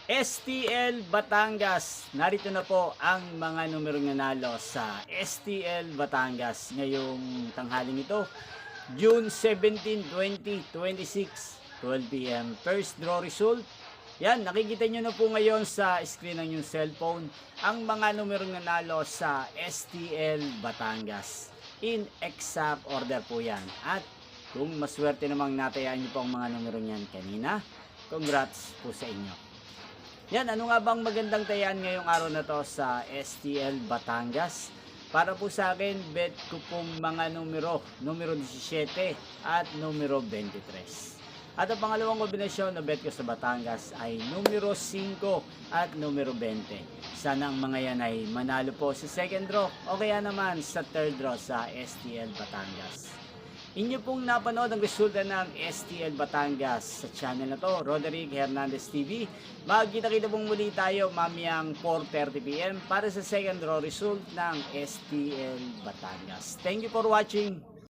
STL Batangas. Narito na po ang mga numerong nanalo sa STL Batangas ngayong tanghaling ito. June 17, 2026, 12 p.m. First draw result. Yan, nakikita nyo na po ngayon sa screen ng inyong cellphone ang mga numerong nanalo sa STL Batangas. In exact order po yan. At kung maswerte namang natayaan nyo po ang mga numerong yan kanina, congrats po sa inyo. Yan, ano nga bang magandang tayaan ngayong araw na to sa STL Batangas? Para po sa akin, bet ko pong mga numero 17 at numero 23. At ang pangalawang kombinasyon na bet ko sa Batangas ay numero 5 at numero 20. Sana ang mga yan ay manalo po sa second draw o kaya naman sa third draw sa STL Batangas. Inyo pong napanood ang resulta ng STL Batangas sa channel na to, Roderick Hernandez TV. Magkita-kita pong muli tayo mamayang 4:30 p.m. para sa second draw result ng STL Batangas. Thank you for watching.